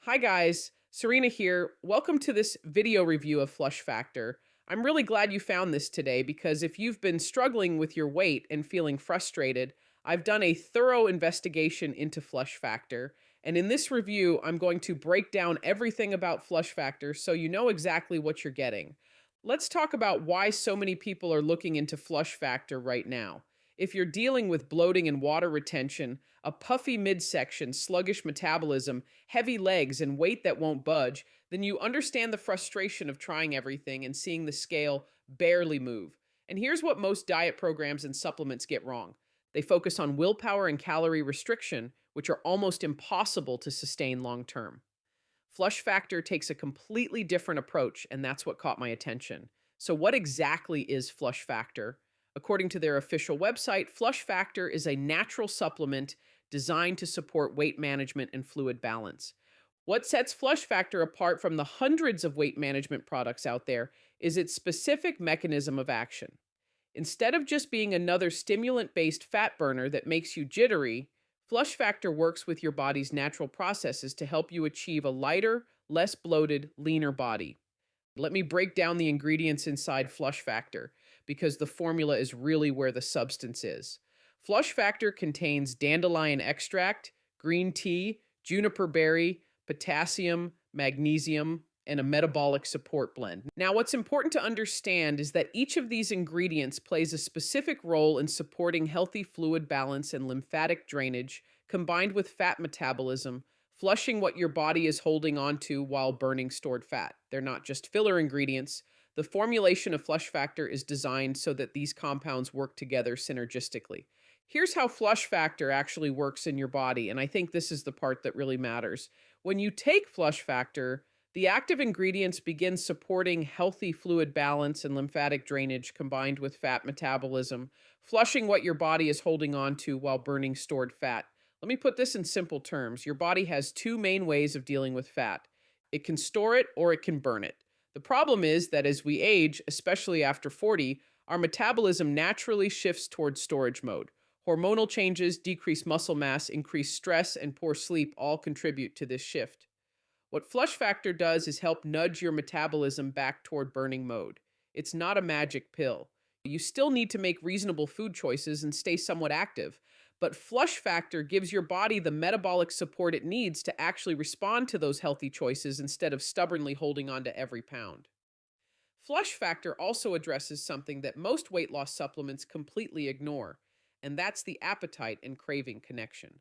Hi guys, Serena here. Welcome to this video review of Flush Factor. I'm really glad you found this today because if you've been struggling with your weight and feeling frustrated, I've done a thorough investigation into Flush Factor. And in this review, I'm going to break down everything about Flush Factor so you know exactly what you're getting. Let's talk about why so many people are looking into Flush Factor right now. If you're dealing with bloating and water retention, a puffy midsection, sluggish metabolism, heavy legs, and weight that won't budge, then you understand the frustration of trying everything and seeing the scale barely move. And here's what most diet programs and supplements get wrong: they focus on willpower and calorie restriction, which are almost impossible to sustain long term. Flush Factor takes a completely different approach, and that's what caught my attention. So, what exactly is Flush Factor? According to their official website, Flush Factor is a natural supplement designed to support weight management and fluid balance. What sets Flush Factor apart from the hundreds of weight management products out there is its specific mechanism of action. Instead of just being another stimulant based fat burner that makes you jittery, Flush Factor works with your body's natural processes to help you achieve a lighter, less bloated, leaner body. Let me break down the ingredients inside Flush Factor because the formula is really where the substance is. Flush Factor contains dandelion extract, green tea, juniper berry, potassium, magnesium, and a metabolic support blend. Now, what's important to understand is that each of these ingredients plays a specific role in supporting healthy fluid balance and lymphatic drainage, combined with fat metabolism, flushing what your body is holding onto while burning stored fat. They're not just filler ingredients. The formulation of Flush Factor is designed so that these compounds work together synergistically. Here's how Flush Factor actually works in your body, and I think this is the part that really matters. When you take Flush Factor, the active ingredients begin supporting healthy fluid balance and lymphatic drainage combined with fat metabolism, flushing what your body is holding on to while burning stored fat. Let me put this in simple terms. Your body has two main ways of dealing with fat: it can store it or it can burn it. The problem is that as we age, especially after 40, our metabolism naturally shifts towards storage mode. Hormonal changes, decreased muscle mass, increased stress, and poor sleep all contribute to this shift. What Flush Factor does is help nudge your metabolism back toward burning mode. It's not a magic pill. You still need to make reasonable food choices and stay somewhat active, but Flush Factor gives your body the metabolic support it needs to actually respond to those healthy choices instead of stubbornly holding on to every pound. Flush Factor also addresses something that most weight loss supplements completely ignore, and that's the appetite and craving connection.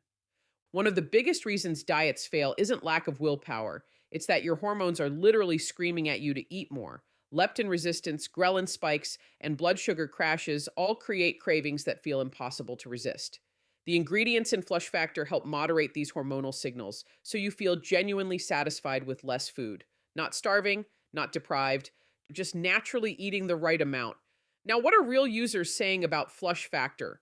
One of the biggest reasons diets fail isn't lack of willpower. It's that your hormones are literally screaming at you to eat more. Leptin resistance, ghrelin spikes, and blood sugar crashes all create cravings that feel impossible to resist. The ingredients in Flush Factor help moderate these hormonal signals, so you feel genuinely satisfied with less food. Not starving, not deprived, just naturally eating the right amount. Now, what are real users saying about Flush Factor?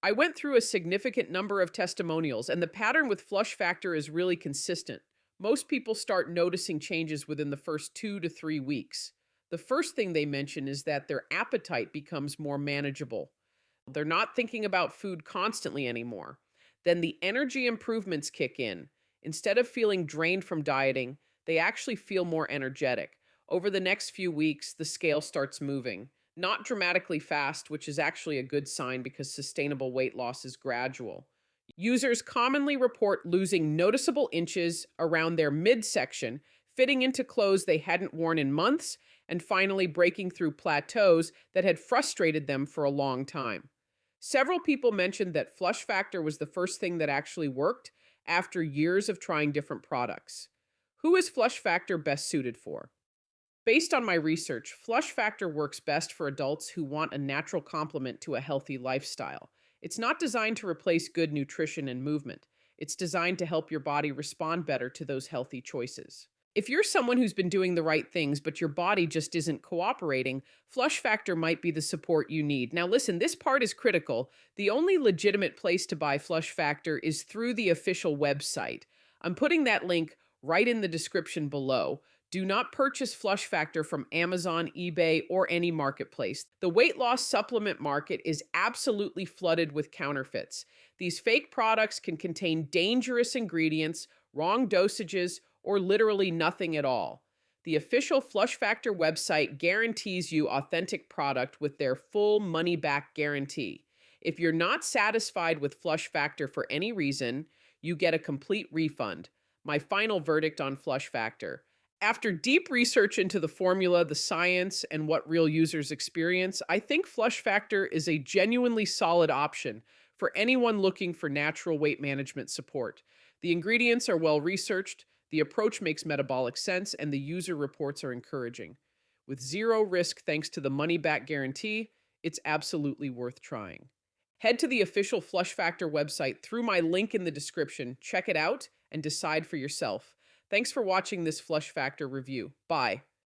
I went through a significant number of testimonials, and the pattern with Flush Factor is really consistent. Most people start noticing changes within the first 2 to 3 weeks. The first thing they mention is that their appetite becomes more manageable. They're not thinking about food constantly anymore. Then the energy improvements kick in. Instead of feeling drained from dieting, they actually feel more energetic. Over the next few weeks, the scale starts moving. Not dramatically fast, which is actually a good sign because sustainable weight loss is gradual. Users commonly report losing noticeable inches around their midsection, fitting into clothes they hadn't worn in months, and finally breaking through plateaus that had frustrated them for a long time. Several people mentioned that Flush Factor was the first thing that actually worked after years of trying different products. Who is Flush Factor best suited for? Based on my research, Flush Factor works best for adults who want a natural complement to a healthy lifestyle. It's not designed to replace good nutrition and movement. It's designed to help your body respond better to those healthy choices. If you're someone who's been doing the right things, but your body just isn't cooperating, Flush Factor might be the support you need. Now listen, this part is critical. The only legitimate place to buy Flush Factor is through the official website. I'm putting that link right in the description below. Do not purchase Flush Factor from Amazon, eBay, or any marketplace. The weight loss supplement market is absolutely flooded with counterfeits. These fake products can contain dangerous ingredients, wrong dosages, or literally nothing at all. The official Flush Factor website guarantees you authentic product with their full money back guarantee. If you're not satisfied with Flush Factor for any reason, you get a complete refund. My final verdict on Flush Factor: after deep research into the formula, the science, and what real users experience, I think Flush Factor is a genuinely solid option for anyone looking for natural weight management support. The ingredients are well researched, the approach makes metabolic sense, and the user reports are encouraging. With zero risk thanks to the money back guarantee, it's absolutely worth trying. Head to the official Flush Factor website through my link in the description, check it out, and decide for yourself. Thanks for watching this Flush Factor review. Bye.